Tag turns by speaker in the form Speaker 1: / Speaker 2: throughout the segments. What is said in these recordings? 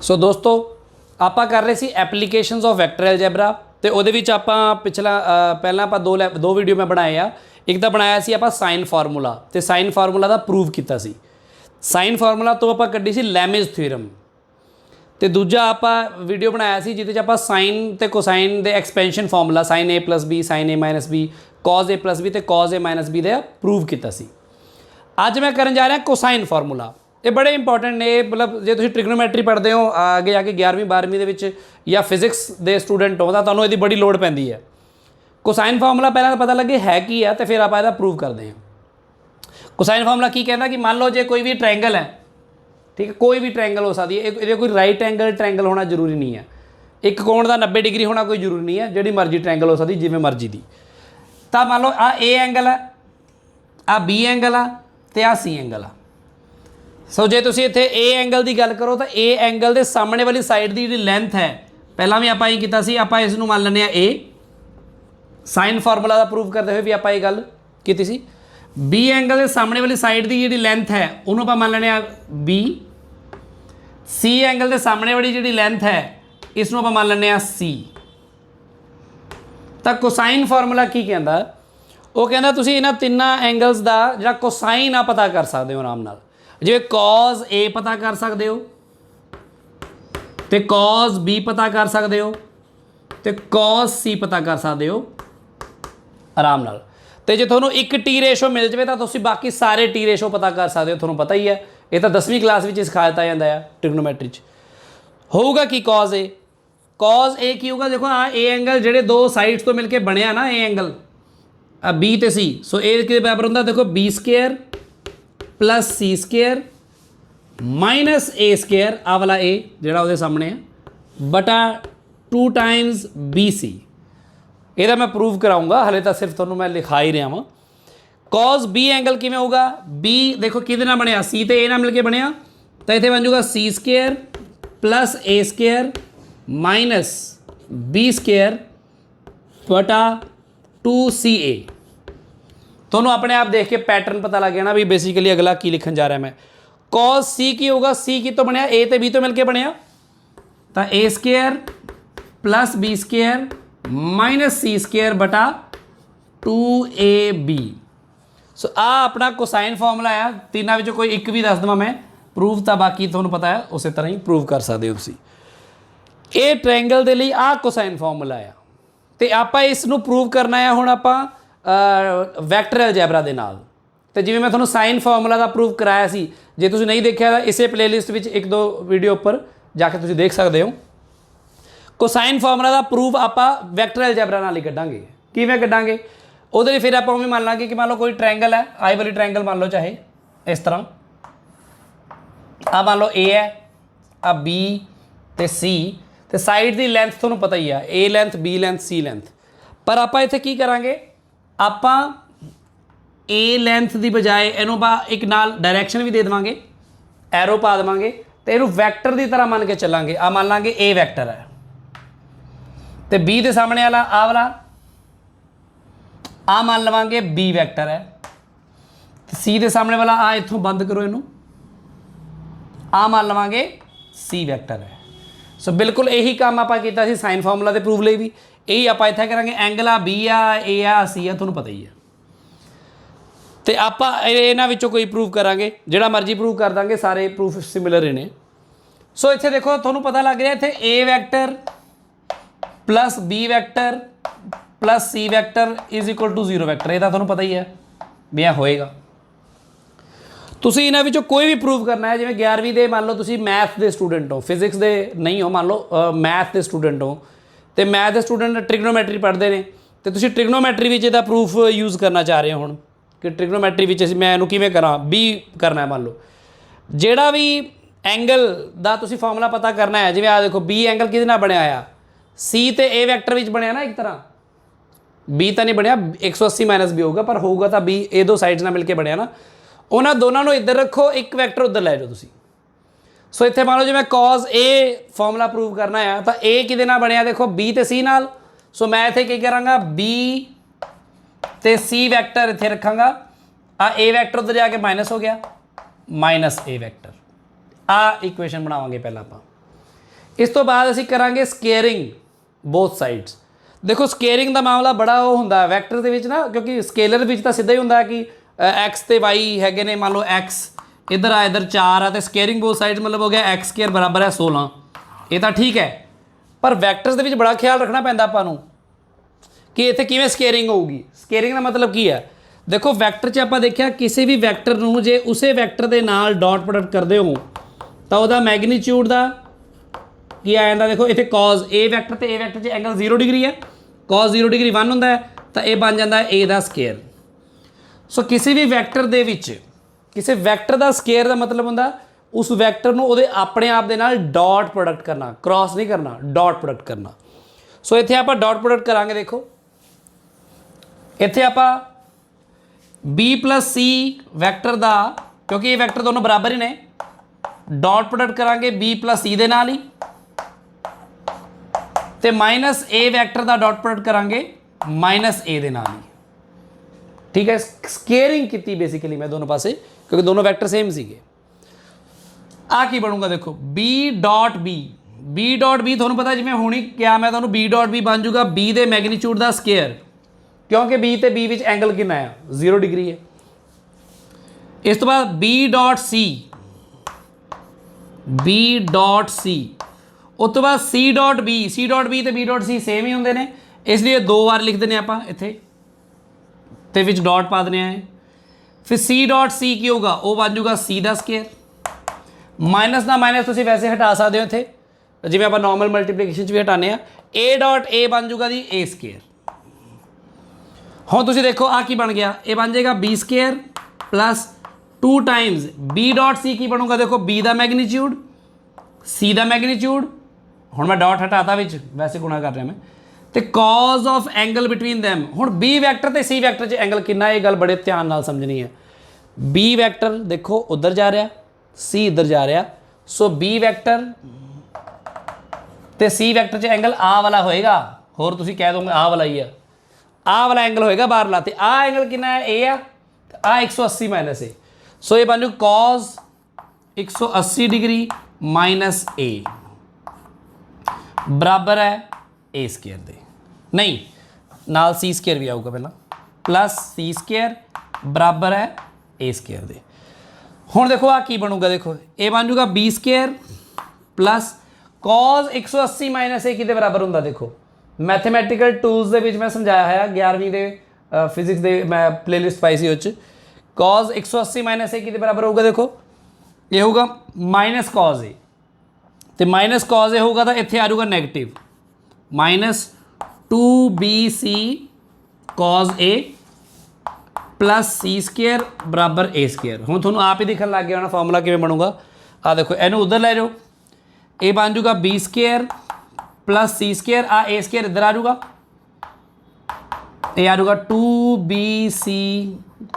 Speaker 1: सो दोस्तों ਆਪਾਂ कर रहे सी एप्लीकेशनस ऑफ वैक्टर अलजेब्रा तो ਉਹਦੇ ਵਿੱਚ ਆਪਾਂ ਪਿਛਲਾ ਪਹਿਲਾਂ ਆਪਾਂ ਦੋ ਵੀਡੀਓ ਮੈਂ ਬਣਾਏ ਆ। ਇੱਕ ਤਾਂ ਬਣਾਇਆ ਸੀ ਆਪਾਂ ਸਾਈਨ ਫਾਰਮੂਲਾ ਤੇ ਸਾਈਨ ਫਾਰਮੂਲਾ ਦਾ ਪ੍ਰੂਵ ਕੀਤਾ ਸੀ। ਸਾਈਨ ਫਾਰਮੂਲਾ ਤੋਂ ਆਪਾਂ ਕੱਢੀ ਸੀ ਲੈਮੇਜ ਥਿਊਰਮ ਤੇ ਦੂਜਾ ਆਪਾਂ ਵੀਡੀਓ ਬਣਾਇਆ ਸੀ ਜਿਹਦੇ 'ਚ ਆਪਾਂ ਸਾਈਨ ਤੇ ਕੋਸਾਈਨ ਦੇ expansion formula sign a + b sign a - b cos a + b ਤੇ cos a - b the prove ਕੀਤਾ ਸੀ। ਅੱਜ मैं ਕਰਨ ਜਾ ਰਿਹਾ ਕੋਸਾਈਨ ਫਾਰਮੂਲਾ। ये बड़े इंपॉर्टेंट ने मतलब जो तुम ट्रिग्नोमैट्री पढ़ते हो आगे जाके 11वीं 12वीं के या फिजिक्स के स्टूडेंट हो तो तुम्हें इसकी बड़ी लोड़ पैंदी है। कोसाइन फार्मूला पहले तो पता लगे है की है तो फिर आप इसका प्रूव करते हैं। कोसाइन फार्मूला की कहता कि मान लो जो कोई भी ट्रायंगल है, ठीक है, कोई भी ट्रायंगल हो सकती है, ये कोई राइट एंगल ट्रायंगल होना जरूरी नहीं है, एक कोण का 90 डिग्री होना कोई जरूरी नहीं है, जी मर्जी ट्रायंगल हो सकती जिमें मर्जी की। तो मान लो आ ए एंगल है, आ बी एंगल आ तो आ सी एंगल आ। सो जे तुसीं इत्थे ए एंगल की गल करो तो ए एंगल के सामने वाली साइड की जी लेंथ है, पहला भी आपां कीता सी, आपां इस नूं मान लैंदे आ ए। साइन फार्मूला का प्रूव करते हुए भी आपां ये गल कीती सी। बी एंगल के सामने वाली साइड की जी लेंथ है उन्होंने आपां मान लैंदे आ बी। सी एंगल के सामने वाली जी लेंथ है इसनूं आपां मान लैंदे आ सी। तो कोसाइन फार्मूला की कहंदा, वो कहंदा तुसीं इन्हां तिन्नां एंगल्स का जिहड़ा कोसाइन आ पता कर सकते हो आराम नाल। जिवें कॉस ए पता कर सकते हो तो कॉस बी पता कर सकते हो तो कॉस सी पता कर सकते हो आराम नाल। तो जे तुहानूं एक टी रेशो मिल जाए तो तुसीं बाकी सारे टी रेशो पता कर सकते हो। तुहानूं पता ही है, ये तो 10वीं क्लास में सिखाया जाता है ट्रिग्नोमैट्री होगा कि कॉस ए की होगा। देखो हाँ ए एंगल जेडे दो साइड्स तो मिलके बनया ना ए एंगल बी तो सी, सो ए के बराबर होंदा देखो B square plus c square minus a square आ वाला ए जोड़ा वो सामने है बटा 2 टाइम्स बी सी। यदा मैं प्रूव कराऊंगा, हले तो सिर्फ थोड़ा मैं लिखा ही रहा हाँ। कॉस बी एंगल किमें होगा, बी देखो कि बनया सी तो ए ना मिलके बनया तो इतने बन जाऊगा सी स्केयर प्लस ए स्केयर माइनस बी स्केयर बटा 2ca। थोनों अपने आप देख के पैटर्न पता लग गया ना भी बेसिकली अगला की लिखन जा रहा है मैं। कॉस सी की होगा, सी की तो बनया ए तो बी तो मिलके बनया तो a square plus b square minus c square बटा 2ab। सो आ अपना कोसाइन फॉर्मूला है। तीनों में कोई एक भी दस देवां मैं प्रूव, तो बाकी थोनों पता है उस तरह ही प्रूव कर सकते हो तुसीं। ये ट्रायंगल के लिए आ कोसाइन फॉर्मूला है तो आप इसनूं प्रूव करना है हुण आपां वैक्टर अलजैबरा दे नाल। तो जिवें मैं तुहानूं साइन फार्मूला का प्रूव कराया सी, जे तुसीं नहीं देखिया तो इसे प्लेलिस्ट में 1-2 वीडियो उपर जाके तुसीं देख सकते हो। कोसाइन फार्मूला का प्रूव आपां वैक्टर अलजैबरा नाल ही कड्डांगे। किवें कड्डांगे उहदे लई फिर आपां उवें मान लांगे कि मान लो कोई ट्रायंगल है, आई वाली ट्रायंगल मान लो चाहे इस तरह आ मान लो ए है, आ बी तो सी तो साइड की लेंथ तुहानूं पता ही है ए length B length C length. पर आपां इत्थे की करांगे, आपां ए लेंथ की बजाय इनू एक नाल डायरैक्शन भी दे देवांगे, एरो पा देवांगे तो इनू वैक्टर की तरह मान के चलांगे। आ मान लांगे ए वैक्टर है तो बी के सामने वाला आ वाला आ मान लवांगे बी वैक्टर है, सी के सामने वाला आ इत्थों बंद करो इनू आ मान लवांगे सी वैक्टर है। सो बिल्कुल यही काम आपां कीता सी साइन फार्मूला के प्रूव लई भी यही आप इत्थे करांगे। एंगल आ बी आ ए आ सी आ तुहानूं पता ही है तो आप इन्हां विचों कोई प्रूव करांगे, जिहड़ा मर्जी प्रूव कर देंगे, सारे प्रूफ सिमिलर ही ने। सो इत्थे देखो तुहानूं पता लग रहा इत्थे a vector plus b vector plus c vector is equal to 0 vector, ये तो तुहानूं पता ही है भी यह होएगा। तुसीं इन्हां विचों कोई भी प्रूव करना है, जिवें 11वीं दे मान लो तुसीं मैथ के स्टूडेंट हो, फिजिक्स के नहीं हो, मान लो मैथ के स्टूडेंट हो तो मैथ के स्टूडेंट ट्रिग्नोमैट्री पढ़ते हैं तो तुसीं ट्रिग्नोमैट्री विच इहदा प्रूफ यूज़ करना चाह रहे हो हुण कि ट्रिग्नोमैट्री विच मैं इहनूं किवें करां, बी करना है। मान लो जिहड़ा भी एंगल दा तुसीं फार्मूला पता करना है, जिवें आ देखो बी एंगल किहदे नाल बणिया आ, सी तो ए वैक्टर विच बणिया ना, एक तरह बी तो नहीं बनया 180 - बी होगा पर होगा तो बी ए दो साइड्स नाल मिल के बनया ना। उन्होंने दोनों को इधर रखो, एक वैक्टर उधर लै जाओ तुसीं। सो इत्थे मान लो जो मैं कॉस ए फॉर्मूला प्रूव करना है तो ए किहदे नाल बनया देखो बी तो सी नाल। सो मैं इत्थे की करांगा बी तो सी वैक्टर इत्थे रखांगा, आ ए वैक्टर उधर जाके माइनस हो गया माइनस ए वैक्टर। आ इक्वेशन बनावांगे पहला आप। इस तो बाद असीं करांगे स्केयरिंग बोथ साइड्स। देखो स्केयरिंग का मामला बड़ा वो हुंदा वैक्टर दे विच ना, क्योंकि स्केलर विच तां सीधा ही हुंदा कि एक्स ते वाई हैगे ने, मान लो एक्स इधर आ इधर 4 आ, तो स्केयरिंग बोथ साइड्स मतलब हो गया एक्स स्केयर बराबर है 16। ये तो ठीक है, पर वैक्टर्स दे विच बड़ा ख्याल रखना पैंदा आपां नूं कि इत्थे किवें स्केयरिंग होऊगी। स्केयरिंग का मतलब की है, देखो वैक्टर च आपां देखिया किसी भी वैक्टर नूं जे उसे वैक्टर दे नाल डॉट प्रोडक्ट करदे हो तो वह मैगनीट्यूड का की आ जाता। देखो इतने कॉज ए वैक्टर तो ए वैक्टर एंगल 0 डिग्री है, कॉज 0 डिग्री 1 होंदा है, तो यह बन जाता है ए का स्केयर। सो किसी भी वैक्टर दे विच किसी वैक्टर का स्केयर का मतलब होंदा उस वैक्टर नूं उहदे अपने आप दे नाल डॉट प्रोडक्ट करना, क्रॉस नहीं करना, डॉट प्रोडक्ट करना। सो इत्थे आपां डॉट प्रोडक्ट करांगे। देखो इत्थे आपां बी प्लस सी वैक्टर का, क्योंकि ये वैक्टर दोनों बराबर ही ने, डॉट प्रोडक्ट करांगे बी प्लस सी दे नाल ही, ते माइनस ए वैक्टर का डॉट प्रोडक्ट करांगे माइनस ए दे नाल ही। ठीक है, स्केयरिंग की बेसिकली मैं दोनों पासे, क्योंकि दोनों वैक्टर सेम सीगे। आ की बनूंगा देखो बी डॉट बी थोड़ा पता जिमें होनी क्या, मैं थोड़ा बी डॉट बी बन जूगा बी दे मैगनीट्यूड का स्केयर, क्योंकि बी ते बी विच एंगल कितना है 0 डिग्री है। इस तो बाद बी डॉट सी उस तो बाद सी डॉट बी ते बी डॉट सी सेम ही होंगे ने, इसलिए 2 बार लिख देने आप इत्थे ते विच डॉट पा देने हैं। फिर सी डॉट सी की होगा वो बन जूगा सी का स्केयर, माइनस ना माइनस तुसीं वैसे हटा सकते हो इत्थे, जिवें आपां नॉर्मल मल्टीप्लीकेशन भी हटाने आ, ए डॉट ए बन जूगा जी ए स्केयर। हुण तुसीं देखो आ की बन गया, ये बन जाएगा B square plus 2 times B dot C की बनूगा, देखो बी का मैगनीट्यूड सी का मैगनीट्यूड, हुण मैं डॉट हटाता विच वैसे गुणा कर रहा मैं, तो cause of angle between them. हुण बी वैक्टर ते सी वैक्टर च एंगल कितना, ये गल बड़े ध्यान नाल समझनी है। बी वैक्टर देखो उधर जा रहा, सी इधर जा रहा, सो बी वैक्टर ते सी वैक्टर च एंगल आ वाला होएगा, होर तुसीं कह दोगे आ वाला ही है, आ वाला एंगल होएगा बाहरला, तो आ एंगल कितना है ए आ 180 माइनस ए, सो ये बन जू कॉज 180 डिग्री माइनस ए बराबर है ए स्केयर दे, नहीं नाल सी स्केयर भी आऊगा पहला, प्लस सी स्केयर बराबर है ए स्केयर दे। हुण देखो आ की बनूगा, देखो ए बन जूगा b square plus cos 180 minus a किहदे बराबर हुंदा, देखो मैथेमैटिकल टूल्स दे विच मैं समझाया है 11वीं दे फिजिक्स दे मैं प्लेलिस्ट पाई सी, उस कॉज 180 माइनस ए किहदे बराबर होगा, देखो ये होगा माइनस कॉज ए, तो माइनस कॉज ए होगा तो इत्थे आ जाऊगा नैगेटिव माइनस 2bc कॉज ए प्लस सी स्केयर बराबर ए स्केयर। हुण तुहानूं आप ही दिखण लग गया होना फॉर्मूला किवें बनूगा, आ देखो इनू उधर ले जाओ, ए बन जूगा b square plus c square, आ ए स्केयर इधर आ जाऊगा, ये आ जाऊगा 2bc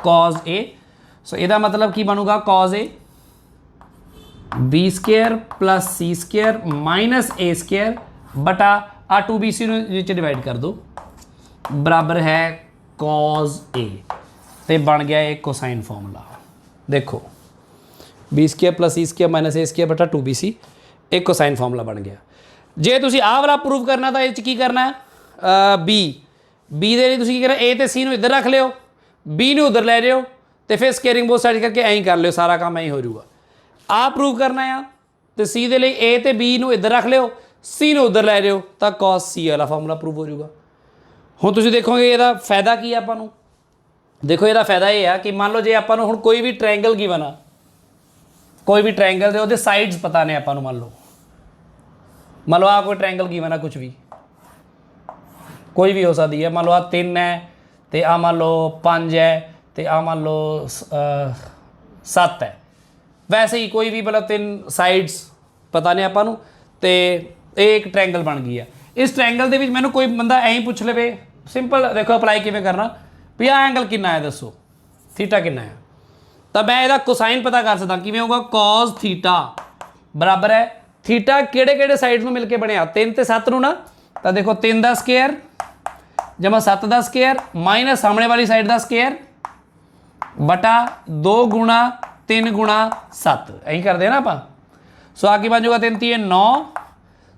Speaker 1: कॉज ए, सो इसका मतलब की बनूगा cos a b square plus c square minus a square बटा आ 2bc नीचे डिवाइड कर दो बराबर है कॉज ए, तो बन गया एक कोसाइन फॉर्मूला। देखो B square plus c square minus a square बटा 2bc एक कोसाइन फॉर्मूला बन गया। जे तुसीं आह वाला प्रूव करना तो ये की करना है, बी दे लिए तुसीं की करना, ए तो सी इधर रख लियो, बी नूं उधर ले जाओ, तो फिर स्केयरिंग बोथ साइड करके ऐं ही कर लियो, सारा काम ऐं ही हो जाऊगा। आ प्रूव करना है तो सी दे लिए ए तो बी नूं इधर रख लियो, सी नूं उधर ले जाओ, तो कॉस सी वाला फॉर्मूला प्रूव हो जाऊगा। हुण तुसीं देखोगे ਇਹਦਾ फायदा की है आपां नूं, देखो ਇਹਦਾ फायदा ये है कि मान लो जे आपां नूं हुण कोई भी ट्रायंगल गिवन आ, कोई भी ट्रायंगल दे ਉਹਦੇ साइड्स पता ने आपां नूं, मान लो आ कोई ट्रायंगल गिवन आ, कुछ भी कोई भी हो सकती है, मान लो आ 3 है तो आ मान लो 5 है तो आ मान लो 7 है, वैसे ही कोई भी मतलब 3 साइड्स पता ने आपां नूं, ते एक ट्रायंगल बन गई है। इस ट्रायंगल के मैंने कोई बंदा ऐं ही पूछ ले, सिंपल देखो अप्लाई किवें करना भी आ एंगल कितना है दसो, थीटा कितना है, तो मैं इसका कोसाइन पता कर सकता किवें होगा, कॉस थीटा बराबर है थीटा किहड़े किहड़े साइड में मिलकर बनया 3 ते 7 नूं ना, तो देखो 3 का स्केयर जमा 7 का स्केयर माइनस सामने वाली साइड का स्केयर बटा 2 गुणा 3 गुणा 7 ऐं करते हैं ना आप। सो आगे बन जाऊगा 3 3 9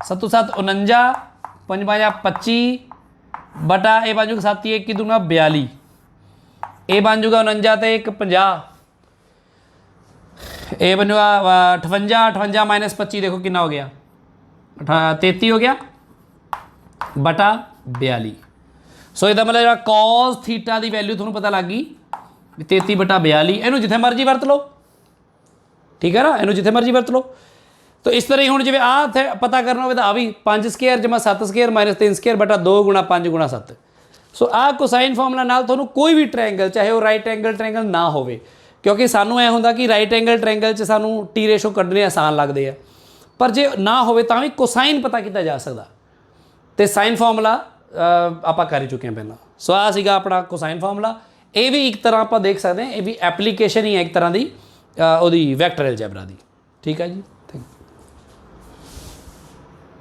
Speaker 1: 7 7 49, 5 5 25 बटा ये बन जूगा 7 1 दूना 42, ये बन जूगा 49 तो 1 50, ये बन जूगा 58 58 माइनस 25 देखो कितना हो गया 33 हो गया बटा 42। सो इसका मतलब जो कॉस थीटा की वैल्यू थोड़ा पता लग गई 33 बटा 42, इनू जिथे मर्जी वरत लो, ठीक है ना, इनू जिथे मर्जी वरत लो। तो इस तरह ही हूँ जिवें आ पता करना हो तो आ भी 5 स्केयर जमा 7 स्केयर माइनस 3 स्केयर बटा 2 गुणा 5 गुणा 7। सो आ कोसाइन फॉर्मूला नाल तुहानूं कोई भी ट्रायंगल चाहे वो राइट एंगल ट्रायंगल ना होवे, क्योंकि सानू ऐ हुंदा कि राइट एंगल ट्रायंगल च सानू टी रेशो कढने आसान लगदे आ, पर जे ना होवे तां भी कोसाइन पता किया जा सकदा ते साइन फॉर्मूला ਆਪਾਂ कर ही चुके हैं पहला। सो आ सीगा अपना कोसाइन फॉर्मूला, ये भी एक तरह आप देख सकते हैं, ये भी एप्लीकेशन ही है एक तरह की वैक्टर अलजैबरा की, ठीक है जी।